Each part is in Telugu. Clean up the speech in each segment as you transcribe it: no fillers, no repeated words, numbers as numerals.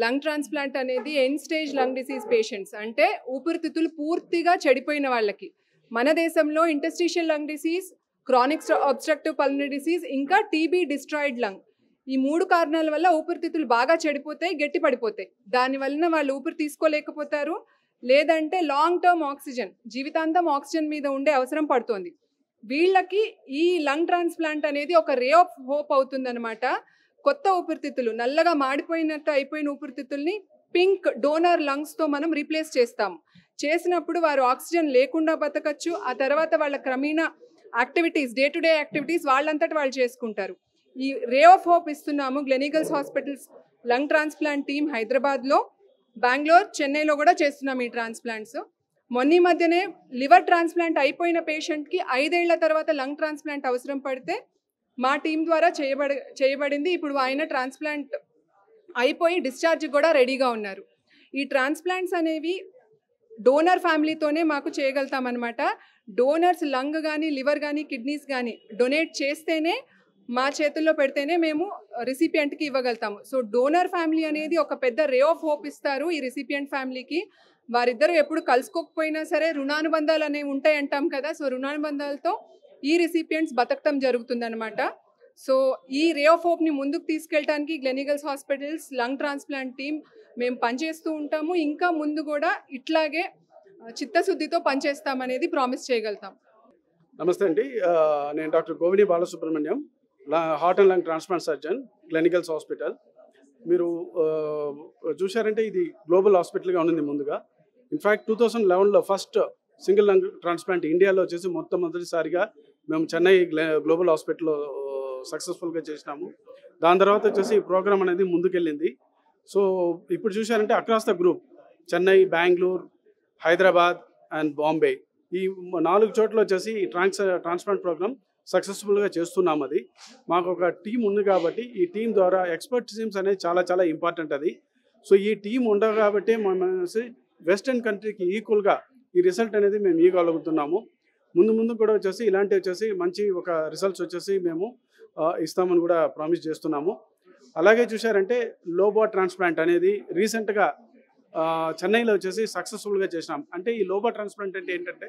లంగ్ ట్రాన్స్ప్లాంట్ అనేది end stage lung disease patients, అంటే ఊపిరితిత్తులు పూర్తిగా చెడిపోయిన వాళ్ళకి. మన దేశంలో interstitial lung disease, chronic obstructive pulmonary disease, ఇంకా టీబీ డిస్ట్రాయిడ్ లంగ్, ఈ 3 కారణాల వల్ల ఊపిరితిత్తులు బాగా చెడిపోతాయి, గట్టి పడిపోతాయి. దానివలన వాళ్ళు ఊపిరి తీసుకోలేకపోతారు, లేదంటే లాంగ్ టర్మ్ ఆక్సిజన్, జీవితాంతం ఆక్సిజన్ మీద ఉండే అవసరం పడుతుంది. వీళ్ళకి ఈ లంగ్ ట్రాన్స్ప్లాంట్ అనేది ఒక రే ఆఫ్ హోప్ అవుతుందన్నమాట. కొత్త ఊపిరితిత్తులు, నల్లగా మాడిపోయినట్టు అయిపోయిన ఊపిరితిత్తుల్ని పింక్ డోనర్ లంగ్స్తో మనం రీప్లేస్ చేస్తాము. చేసినప్పుడు వారు ఆక్సిజన్ లేకుండా బతకచ్చు. ఆ తర్వాత వాళ్ళ క్రమేణా activities, day to day activities వాళ్ళంతటి వాళ్ళు చేసుకుంటారు. ఈ రే ఆఫ్ హోప్ ఇస్తున్నాము Gleneagles hospitals lung transplant team హైదరాబాద్లో, బెంగళూరు, చెన్నైలో కూడా చేస్తున్నాం ఈ ట్రాన్స్ప్లాంట్స్. మొన్న మధ్యనే లివర్ ట్రాన్స్ప్లాంట్ అయిపోయిన పేషెంట్కి 5 ఏళ్ల తర్వాత లంగ్ ట్రాన్స్ప్లాంట్ అవసరం పడితే మా టీం ద్వారా చేయబడింది. ఇప్పుడు ఆయన ట్రాన్స్ప్లాంట్ అయిపోయి డిశ్చార్జ్ కూడా రెడీగా ఉన్నారు. ఈ ట్రాన్స్ప్లాంట్స్ అనేవి డోనర్ ఫ్యామిలీతోనే మాకు చేయగలుగుతామన్నమాట. డోనర్స్ లంగ్ కానీ, లివర్ కానీ, కిడ్నీస్ కానీ డొనేట్ చేస్తేనే, మా చేతుల్లో పెడితేనే మేము రిసిపియంట్కి ఇవ్వగలుగుతాము. సో డోనర్ ఫ్యామిలీ అనేది ఒక పెద్ద రే ఆఫ్ హోప్ ఇస్తారు ఈ రిసిపియంట్ ఫ్యామిలీకి. వారిద్దరూ ఎప్పుడు కలుసుకోకపోయినా సరే రుణానుబంధాలు అనేవి ఉంటాయి అంటాం కదా. సో రుణానుబంధాలతో ఈ రిసిపియంట్స్ బతకటం జరుగుతుందన్నమాట. సో ఈ రే ఆఫ్ హోప్ని ముందుకు తీసుకెళ్ళడానికి Gleneagles hospitals lung transplant team మేము పనిచేస్తూ ఉంటాము. ఇంకా ముందు కూడా ఇట్లాగే చిత్తశుద్ధితో పనిచేస్తామనేది ప్రామిస్ చేయగలుగుతాం. నమస్తే అండి, నేను doctor Govini Balasubrahmanyam, heart and lung transplant surgeon, Gleneagles hospital. మీరు చూశారంటే ఇది గ్లోబల్ హాస్పిటల్గా ఉంది ముందుగా. ఇన్ఫ్యాక్ట్ 2011లో ఫస్ట్ సింగిల్ లంగ్ ట్రాన్స్ప్లాంట్ ఇండియాలో వచ్చేసి మొట్టమొదటిసారిగా మేము చెన్నై గ్లోబల్ హాస్పిటల్లో సక్సెస్ఫుల్గా చేసినాము. దాని తర్వాత వచ్చేసి ఈ ప్రోగ్రామ్ అనేది ముందుకెళ్ళింది. సో ఇప్పుడు చూశారంటే across the group Chennai, Bengaluru, Hyderabad and Bombay, ఈ 4 చోట్ల వచ్చేసి ఈ ట్రాన్స్ప్లాంట్ ప్రోగ్రామ్ సక్సెస్ఫుల్గా చేస్తున్నాం. అది మాకు ఒక టీం ఉంది కాబట్టి ఈ టీం ద్వారా ఎక్స్పర్ట్ టీమ్స్ అనేది చాలా చాలా ఇంపార్టెంట్ అది. సో ఈ టీం ఉండదు కాబట్టి మనం వెస్టర్న్ కంట్రీకి ఈక్వల్గా ఈ రిజల్ట్ అనేది మేము ఇవ్వగలుగుతున్నాము. ముందు కూడా వచ్చేసి ఇలాంటి వచ్చేసి మంచి ఒక రిజల్ట్స్ వచ్చేసి మేము ఇస్తామని కూడా ప్రామిస్ చేస్తున్నాము. అలాగే చూశారంటే లోబో ట్రాన్స్ప్లాంట్ అనేది రీసెంట్గా చెన్నైలో వచ్చేసి సక్సెస్ఫుల్గా చేసినాం. అంటే ఈ లోబో ట్రాన్స్ప్లాంట్ అంటే ఏంటంటే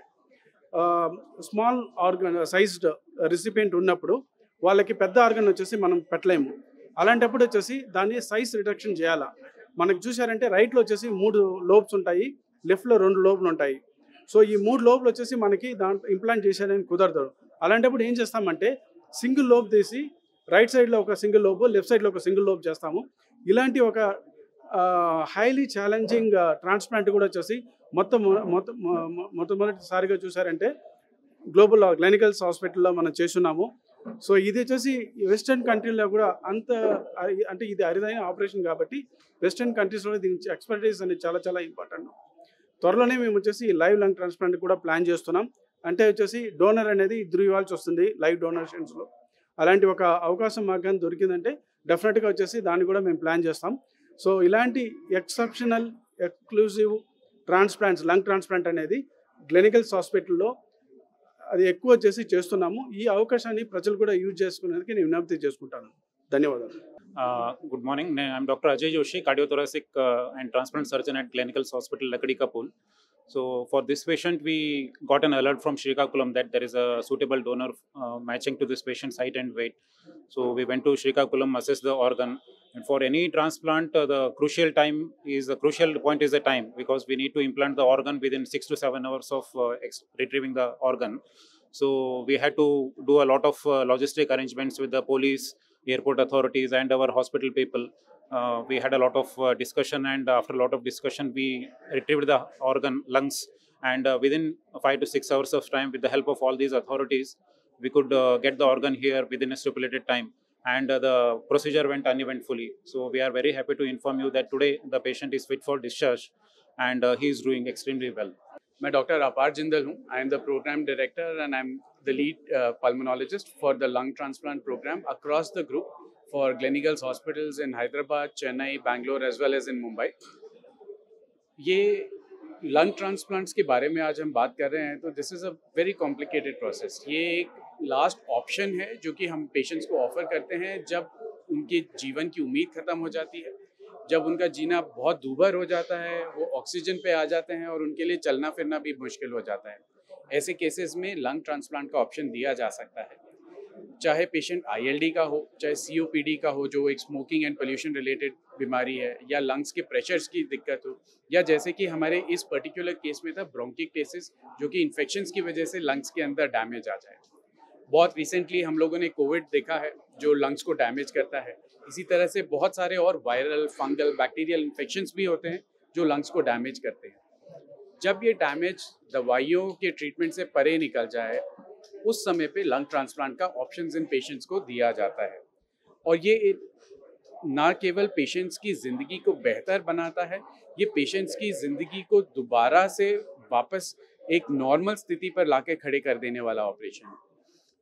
స్మాల్ ఆర్గన్ సైజ్డ్ రిసిపియంట్ ఉన్నప్పుడు వాళ్ళకి పెద్ద ఆర్గన్ వచ్చేసి మనం పెట్టలేము. అలాంటప్పుడు వచ్చేసి దాన్ని సైజ్ రిడక్షన్ చేయాలా. మనకు చూశారంటే రైట్లో వచ్చేసి 3 లోబ్స్ ఉంటాయి, లెఫ్ట్లో 2 లోబ్లు ఉంటాయి. సో ఈ 3 లోబ్లు వచ్చేసి మనకి దాంట్లో ఇంప్లాంట్ చేసేయడానికి కుదరదు. అలాంటప్పుడు ఏం చేస్తామంటే సింగిల్ లోబ్ తీసి రైట్ సైడ్లో ఒక సింగిల్ లోబ్, లెఫ్ట్ సైడ్లో ఒక సింగిల్ లోబ్ చేస్తాము. ఇలాంటి ఒక హైలీ ఛాలెంజింగ్ ట్రాన్స్ప్లాంట్ కూడా వచ్చేసి మొట్టమొదటిసారిగా చూసారంటే గ్లోబల్ గ్లెనిగల్స్ హాస్పిటల్లో మనం చేస్తున్నాము. సో ఇది వచ్చేసి వెస్టర్న్ కంట్రీలో కూడా అంటే ఇది అరుదైన ఆపరేషన్ కాబట్టి వెస్టర్న్ కంట్రీస్లో దీని ఎక్స్పర్టైజ్ అనేది చాలా చాలా ఇంపార్టెంట్. త్వరలోనే మేము వచ్చేసి లైవ్ లంగ్ ట్రాన్స్ప్లాంట్ కూడా ప్లాన్ చేస్తున్నాం. అంటే వచ్చేసి డోనర్ అనేది ఇద్దరు ఇవ్వాల్సి వస్తుంది లైవ్ డొనేషన్స్లో. అలాంటి ఒక అవకాశం మాకు కానీ దొరికిందంటే డెఫినెట్గా వచ్చేసి దాన్ని కూడా మేము ప్లాన్ చేస్తాం. సో ఇలాంటి exceptional exclusive transplants, lung transplant అనేది గ్లెనిగల్స్ హాస్పిటల్లో అది ఎక్కువ వచ్చేసి చేస్తున్నాము. ఈ అవకాశాన్ని ప్రజలు కూడా యూజ్ చేసుకునేందుకు నేను విజ్ఞప్తి చేసుకుంటాను. ధన్యవాదాలు. Good morning. I'm Dr. Ajay Joshi, cardiothoracic and transplant surgeon at Glenicals Hospital, Lakadikapul. So for this patient, we got an alert from Srikakulam that there is a suitable donor matching to this patient's height and weight. So we went to Srikakulam, assessed the organ. And for any transplant, the crucial point is the time, because we need to implant the organ within 6 to 7 hours of retrieving the organ. So we had to do a lot of logistic arrangements with the police, airport authorities and our hospital people. We had a lot of discussion, and after a lot of discussion we retrieved the organ, lungs, and within 5 to 6 hours of time, with the help of all these authorities, we could get the organ here within a stipulated time, and the procedure went uneventfully. So we are very happy to inform you that today the patient is fit for discharge, and he is doing extremely well. मैं डॉक्टर अपार जिंदल हूँ. I am the programme director and I am the lead pulmonologist for the lung transplant programme across the group for Gleneagles hospitals in Hyderabad, Chennai, Bangalore as well as in Mumbai. ये लंग ट्रांसप्लांट्स के बारे में आज हम बात कर रहे हैं, तो this is a very complicated process. ये एक लास्ट ऑप्शन है जो कि हम पेशेंट्स को ऑफर करते हैं जब उनके जीवन की उम्मीद ख़त्म हो जाती है, जब उनका जीना बहुत दूभर हो जाता है, वो ऑक्सीजन पे आ जाते हैं और उनके लिए चलना फिरना भी मुश्किल हो जाता है। ऐसे केसेस में लंग ट्रांसप्लांट का ऑप्शन दिया जा सकता है। चाहे पेशेंट ILD का हो, चाहे COPD का हो जो एक स्मोकिंग एंड पोल्यूशन रिलेटेड बीमारी है, या लंग्स के प्रेशर्स की दिक्कत हो, या जैसे कि हमारे इस पर्टिकुलर केस में था ब्रोंकिक्टेसिस, जो कि इन्फेक्शंस की वजह से लंग्स के अंदर डैमेज आ जाए। बहुत रिसेंटली हम लोगों ने कोविड देखा है जो लंग्स को डैमेज करता है। इसी तरह से बहुत सारे और वायरल, फंगल, बैक्टीरियल इन्फेक्शंस भी होते हैं जो लंग्स को डैमेज करते हैं। जब ये डैमेज दवाइयों के ट्रीटमेंट से परे निकल जाए, उस समय पे लंग ट्रांसप्लांट का ऑप्शंस इन पेशेंट्स को दिया जाता है। और ये ना केवल पेशेंट्स की ज़िंदगी को बेहतर बनाता है, ये पेशेंट्स की ज़िंदगी को दोबारा से वापस एक नॉर्मल स्थिति पर लाके खड़े कर देने वाला ऑपरेशन है।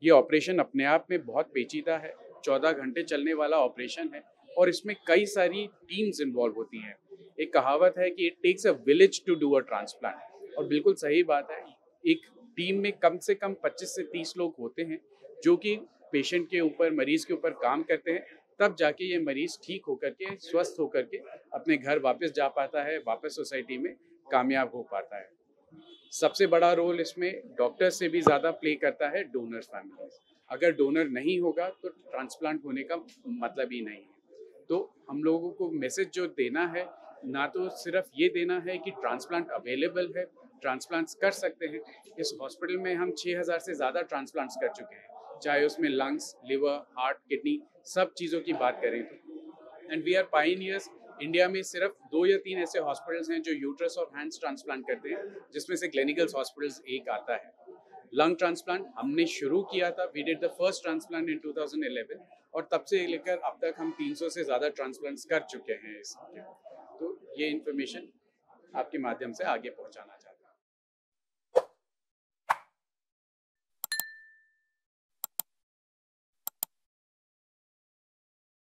ये ऑपरेशन अपने आप में बहुत पेचीदा है, 14 घंटे चलने वाला ऑपरेशन है और इसमें कई सारी टीम्स इन्वॉल्व होती हैं। एक कहावत है कि it takes a village to do a transplant, और बिल्कुल सही बात है। एक टीम में कम से कम 25 से 30 लोग होते हैं जो कि पेशेंट के ऊपर, मरीज के ऊपर काम करते हैं, तब जाके ये मरीज ठीक होकर के, स्वस्थ होकर के अपने घर वापस जा पाता है, वापस सोसाइटी में कामयाब हो पाता है। सबसे बड़ा रोल इसमें डॉक्टर से भी ज़्यादा प्ले करता है डोनर्स फैमिलीज। अगर डोनर नहीं होगा तो ट्रांसप्लांट होने का मतलब ही नहीं है। तो हम लोगों को मैसेज जो देना है, ना तो सिर्फ ये देना है कि ट्रांसप्लांट अवेलेबल है, ट्रांसप्लांट्स कर सकते हैं। इस हॉस्पिटल में हम 6000 से ज़्यादा ट्रांसप्लांट्स कर चुके हैं, चाहे उसमें लंग्स, लिवर, हार्ट, किडनी, सब चीज़ों की बात करें तो। And we are pioneers. India में सिर्फ 2 या 3 ऐसे हॉस्पिटल्स हैं जो यूट्रस और हैंड्स ट्रांसप्लांट करते हैं, जिसमें से ग्लेनिगल्स हॉस्पिटल्स एक आता है। लंग ट्रांसप्लांट हमने शुरू किया था, we did the first transplant in 2011, और तब से लेकर अब तक हम 300 से ज़्यादा ट्रांसप्लांट्स कर चुके हैं इसके। तो ये इन्फॉर्मेशन आपके माध्यम से आगे पहुंचाना है।